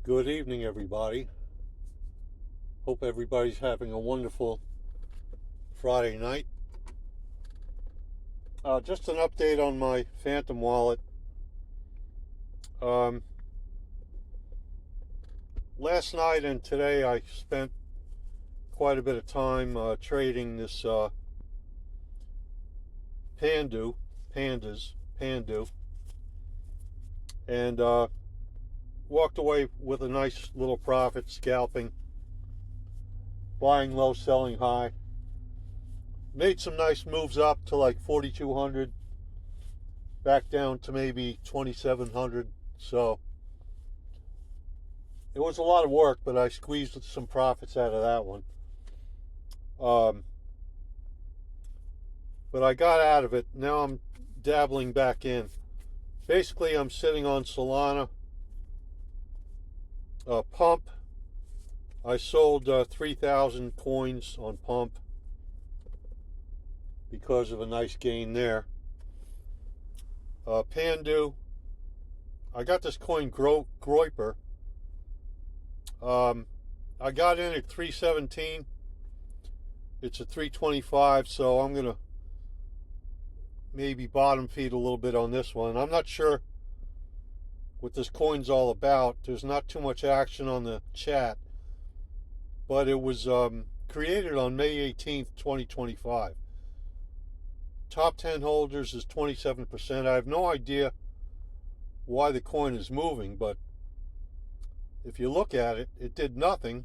Good evening, everybody. Hope everybody's having a wonderful Friday night. Just an update on my Phantom wallet. Um, Last night and today I spent quite a bit of time trading this Pandu, and walked away with a nice little profit, scalping, buying low, selling high. Made some nice moves up to like 4,200, back down to maybe 2,700. So it was a lot of work, but I squeezed some profits out of that one. But I got out of it. Now I'm dabbling back in. Basically, I'm sitting on Solana. Pump. I sold 3,000 coins on Pump because of a nice gain there. Pandu. I got this coin Groiper. I got in at 317. It's a 325, so I'm gonna maybe bottom feed a little bit on this one. I'm not sure what this coin's all about. There's not too much action on the chat, but it was created on May 18th, 2025. Top 10 holders is 27%. I have no idea why the coin is moving, but if you look at it, it did nothing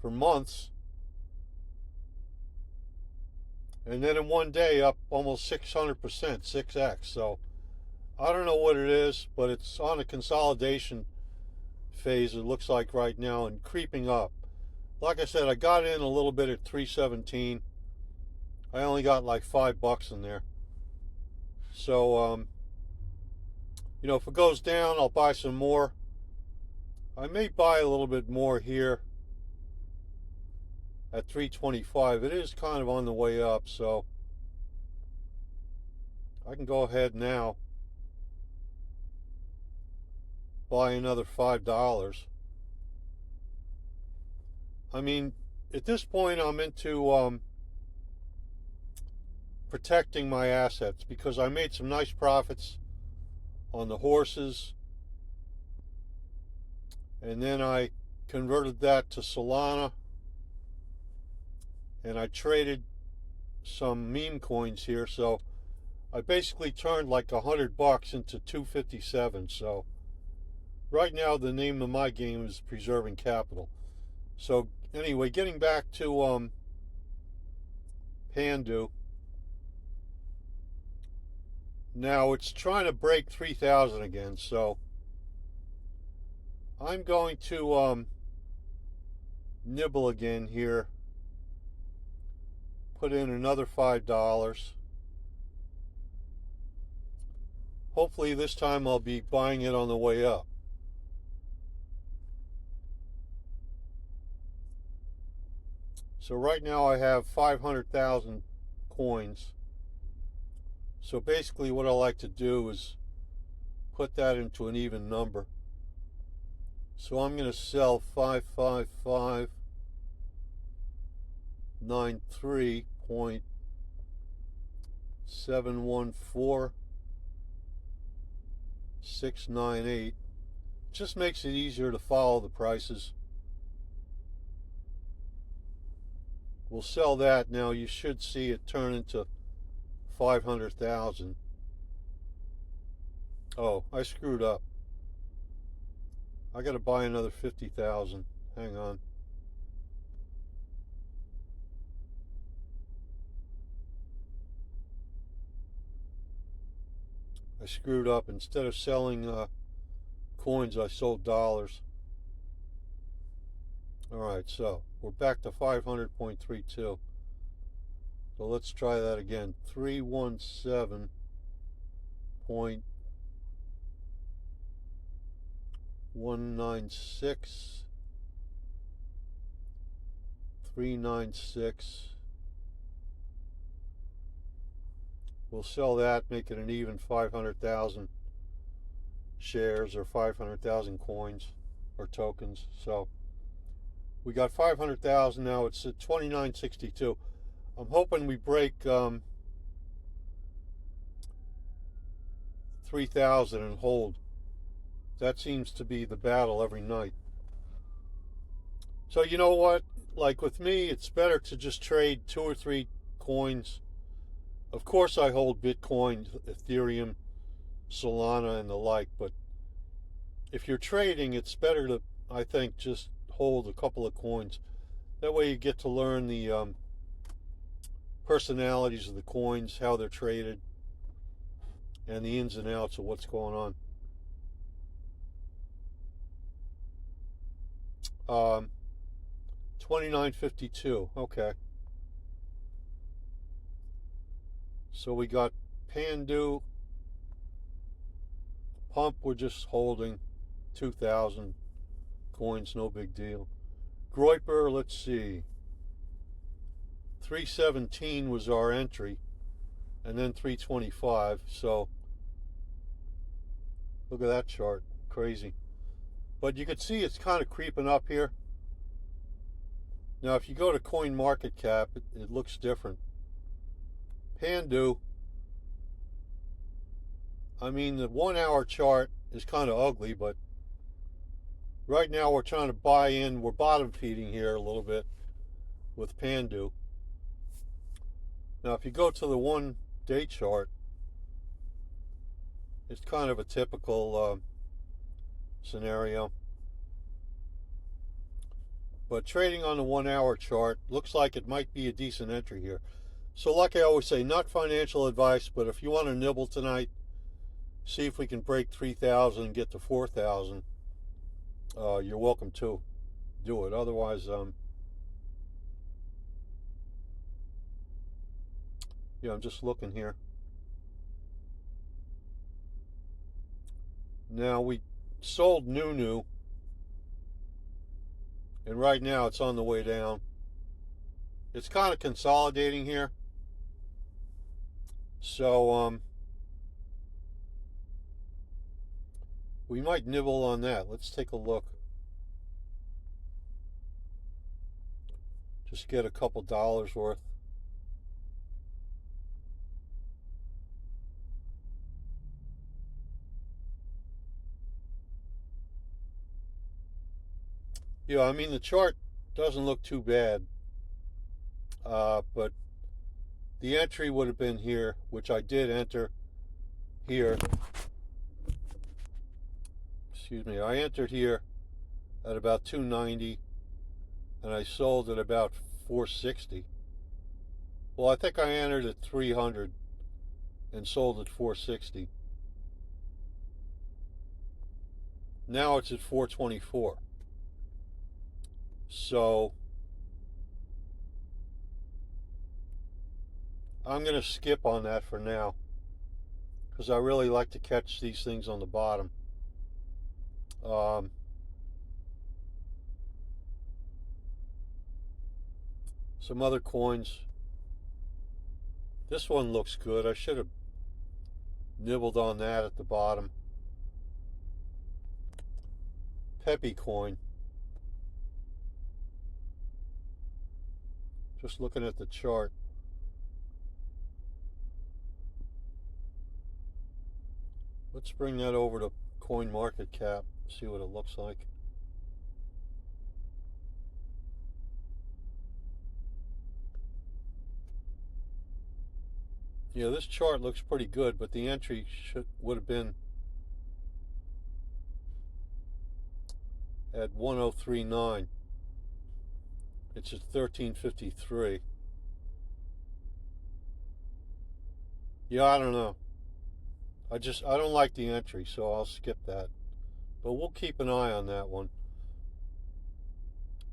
for months, and then in one day up almost 600%, 6x. So I don't know what it is, but it's on a consolidation phase, it looks like right now, and creeping up. Like I said, I got in a little bit at 317. I only got like $5 in there. So if it goes down, I'll buy some more. I may buy a little bit more here at 325. It is kind of on the way up, so I can go ahead now, buy another $5. I mean, at this point, I'm into protecting my assets because I made some nice profits on the horses, and then I converted that to Solana, and I traded some meme coins here. So I basically turned like $100 into 257. So right now the name of my game is preserving capital. So anyway, getting back to Pandu. Now it's trying to break 3,000 again, so I'm going to nibble again here. Put in another $5. Hopefully this time I'll be buying it on the way up. So right now I have 500,000 coins. So basically what I like to do is put that into an even number. So I'm going to sell 555,93.714,698. Just makes it easier to follow the prices. We'll sell that now. You should see it turn into 500,000. Oh, I screwed up. I got to buy another 50,000. Hang on. I screwed up. Instead of selling coins, I sold dollars. Alright, so we're back to 500.32. So let's try that again. 317.196. 396. We'll sell that, make it an even 500,000. shares or 500,000 coins or tokens. So we got 500,000 now. It's at 29.62. I'm hoping we break 3,000 and hold. That seems to be the battle every night. So you know what? Like with me, it's better to just trade 2 or 3 coins. Of course I hold Bitcoin, Ethereum, Solana, and the like, but if you're trading, it's better to, I think, just hold a couple of coins. That way you get to learn the personalities of the coins, how they're traded, and the ins and outs of what's going on. 29.52. Okay. So we got Pandu. Pump, we're just holding 2,000 coins, no big deal. Groiper, let's see. 317 was our entry, and then 325. So look at that chart, crazy. But you can see it's kind of creeping up here. Now, if you go to Coin Market Cap, it looks different. Pandu, I mean, the 1 hour chart is kind of ugly, but right now we're trying to buy in. We're bottom feeding here a little bit with Pandu. Now, if you go to the 1 day chart, it's kind of a typical scenario. But trading on the 1 hour chart looks like it might be a decent entry here. So like I always say, not financial advice, but if you want to nibble tonight, see if we can break 3,000 and get to 4,000. You're welcome to do it. Otherwise, yeah, I'm just looking here. Now, we sold Nunu, and right now it's on the way down. It's kind of consolidating here. So, we might nibble on that. Let's take a look. Just get a couple dollars worth. Yeah, I mean, the chart doesn't look too bad. But the entry would have been here, which I did enter here. Excuse me, I entered here at about 290, and I sold at about 460. Well, I think I entered at 300 and sold at 460. Now it's at 424. So I'm going to skip on that for now, because I really like to catch these things on the bottom. Some other coins. This one looks good. I should have nibbled on that at the bottom. Peppy coin. Just looking at the chart. Let's bring that over to Coin Market Cap, see what it looks like. Yeah, this chart looks pretty good, but the entry would have been at 1039. It's at 1353. Yeah, I don't know. I don't like the entry, so I'll skip that. But we'll keep an eye on that one.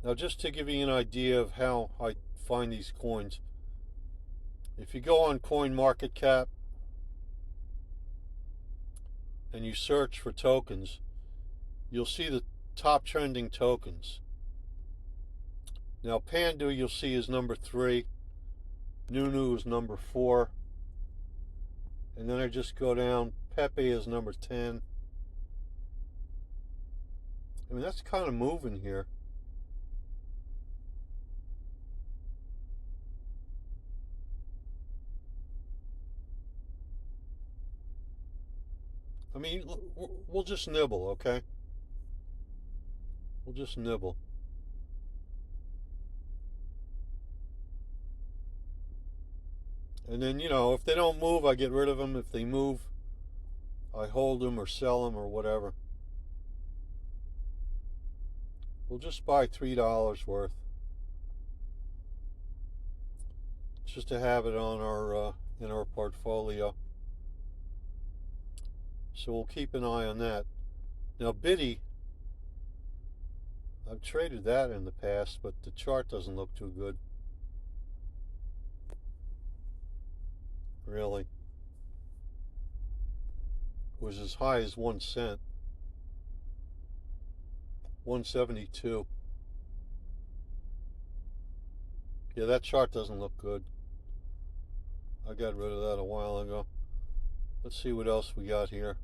Now, just to give you an idea of how I find these coins, if you go on Coin Market Cap and you search for tokens, you'll see the top trending tokens. Now, Pandu, you'll see, is number 3. Nunu is number 4. And then I just go down. Pepe is number 10. I mean, that's kind of moving here. I mean, we'll just nibble, okay? We'll just nibble. And then, you know, if they don't move, I get rid of them. If they move, I hold them or sell them or whatever. We'll just buy $3 worth, just to have it on our in our portfolio. So we'll keep an eye on that. Now, Biddy, I've traded that in the past, but the chart doesn't look too good. Really. It was as high as 1 cent. 172. Yeah, that chart doesn't look good. I got rid of that a while ago. Let's see what else we got here.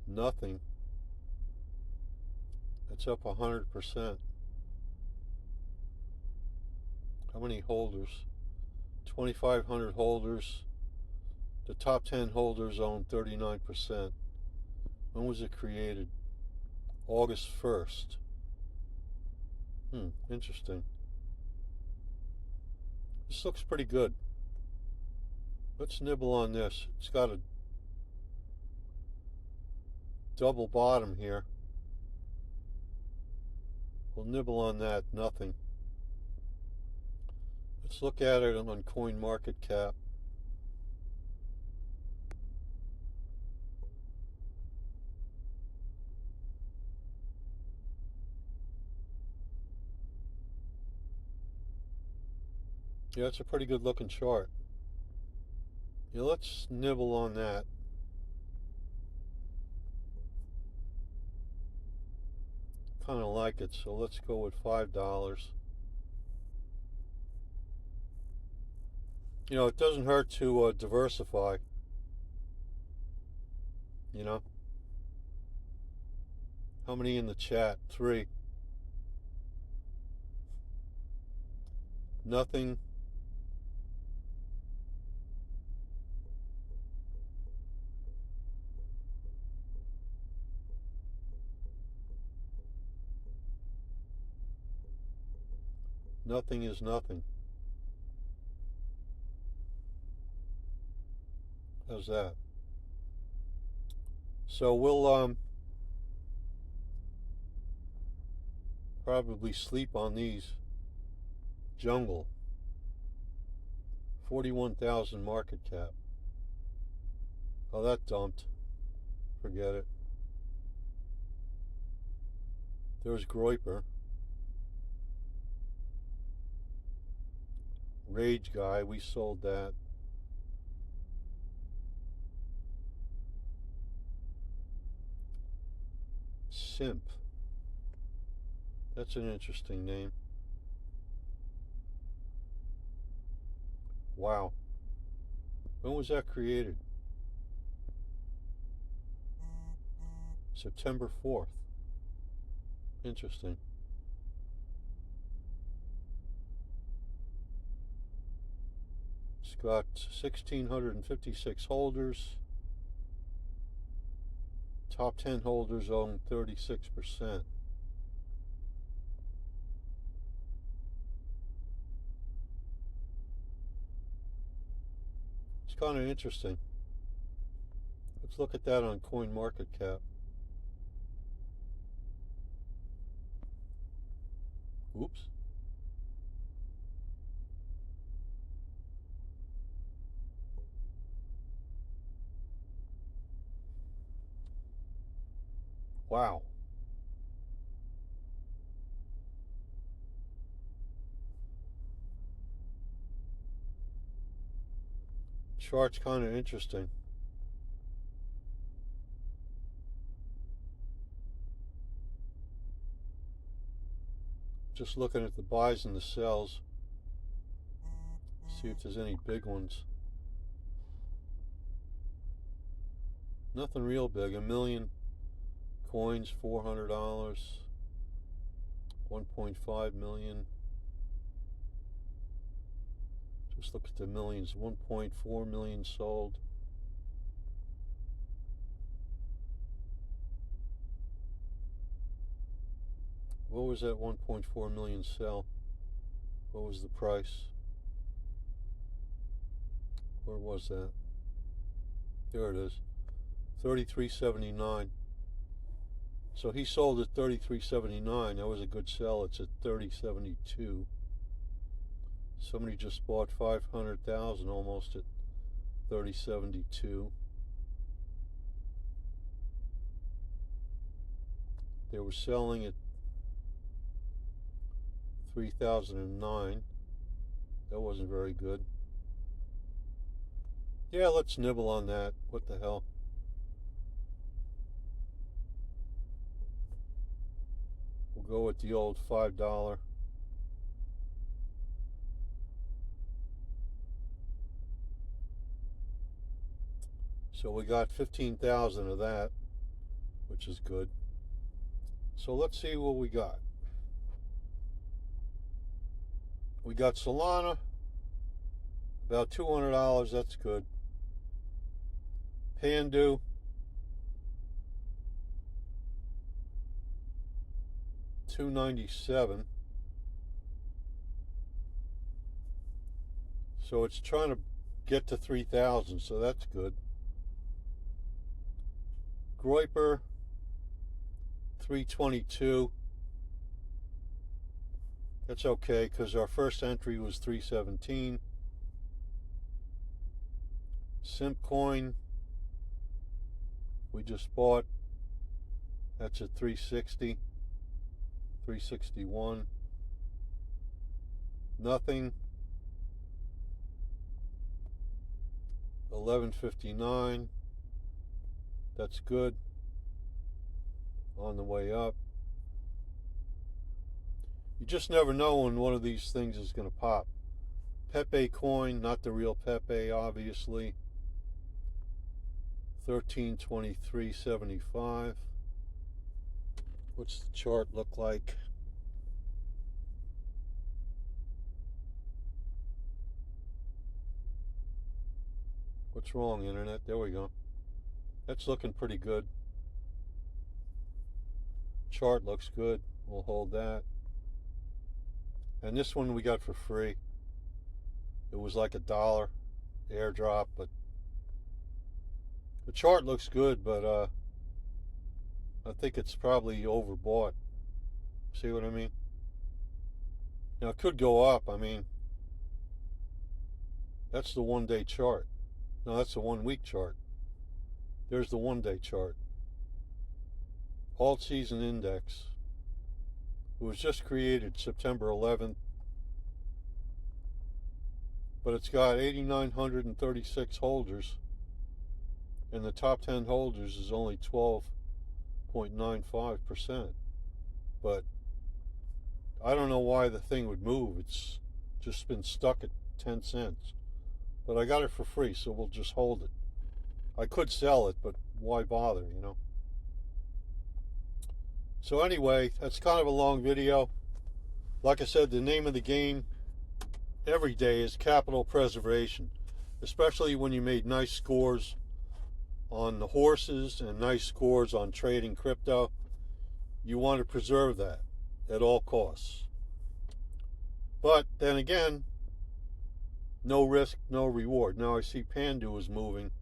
Nothing. It's up 100%. How many holders? 2,500 holders. The top 10 holders own 39%. When was it created? August 1st. Interesting. This looks pretty good. Let's nibble on this. It's got a double bottom here. We'll nibble on that. Nothing. Let's look at it on CoinMarketCap. Yeah, it's a pretty good looking chart. Yeah, let's nibble on that. Kind of like it, so let's go with $5. You know, it doesn't hurt to diversify. You know? How many in the chat? 3. Nothing. Nothing is nothing. How's that? So we'll probably sleep on these. Jungle. 41,000 market cap. Oh, that dumped. Forget it. There's Groiper. Rage Guy, we sold that. Simp. That's an interesting name. Wow. When was that created? September 4th. Interesting. It's got 1,656 holders. Top 10 holders own 36%. It's kind of interesting. Let's look at that on CoinMarketCap. Oops. Wow. Chart's kind of interesting. Just looking at the buys and the sells. See if there's any big ones. Nothing real big. 1,000,000 coins, $400. 1.5 million. Just look at the millions. 1.4 million sold. What was that 1.4 million sell? What was the price? Where was that? There it is. 33.79. So he sold at 33.79. That was a good sell. It's at 30.72. Somebody just bought 500,000 almost at 30.72. They were selling at 3,009. That wasn't very good. Yeah, let's nibble on that. What the hell? We'll go with the old $5. So we got 15,000 of that, which is good. So let's see what we got. We got Solana, about $200. That's good. Pandu, $297. So it's trying to get to 3,000, so that's good. Groiper, 322. That's okay because our first entry was 317. Simpcoin, we just bought. That's at 360, 361. Nothing. 1159. That's good. On the way up. You just never know when one of these things is going to pop. Pepe coin, not the real Pepe, obviously. 1323.75. What's the chart look like? What's wrong, internet? There we go. That's looking pretty good. Chart looks good. We'll hold that. And this one we got for free. It was like $1 airdrop, but the chart looks good, but I think it's probably overbought. See what I mean? Now it could go up. I mean, that's the 1-day chart. No, that's the 1-week chart. There's the 1-day chart. Alt season index. It was just created September 11th, but it's got 8,936 holders, and the top 10 holders is only 12.95%. But I don't know why the thing would move. It's just been stuck at 10 cents. But I got it for free, so we'll just hold it. I could sell it, but why bother, you know? So anyway, that's kind of a long video. Like I said, the name of the game every day is capital preservation, especially when you made nice scores on the horses and nice scores on trading crypto. You want to preserve that at all costs. But then again, no risk, no reward. Now I see Pandu is moving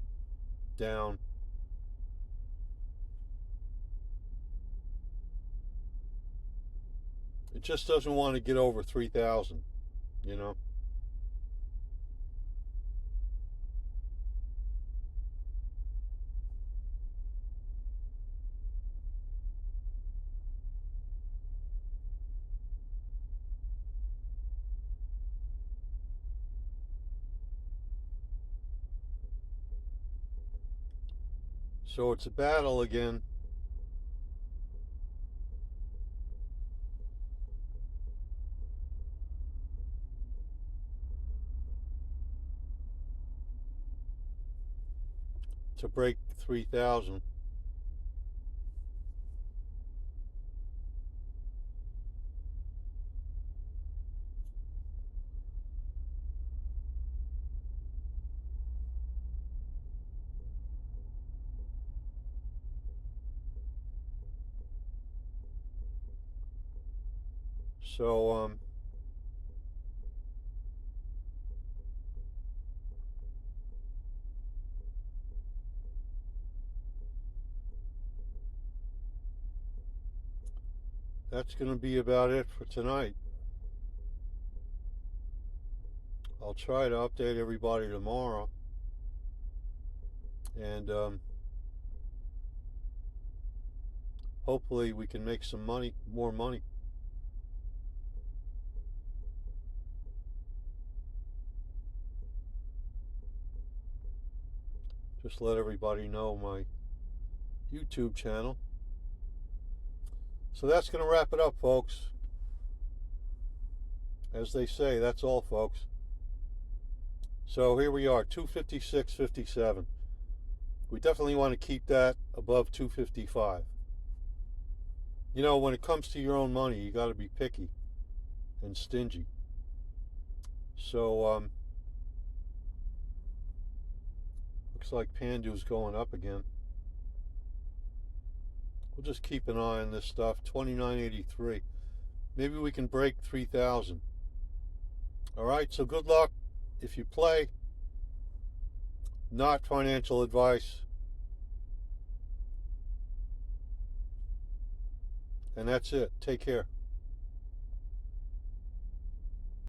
down. It just doesn't want to get over 3,000, you know. So it's a battle again. to break 3,000. So that's going to be about it for tonight. I'll try to update everybody tomorrow, and hopefully we can make some money, more money. Just let everybody know my YouTube channel. So that's going to wrap it up, folks. As they say, that's all, folks. So here we are, 256.57. We definitely want to keep that above 255. You know, when it comes to your own money, you got to be picky and stingy. So looks like Pandu's going up again. We'll just keep an eye on this stuff. 29.83. Maybe we can break 3,000. All right, so good luck if you play. Not financial advice. And that's it. Take care.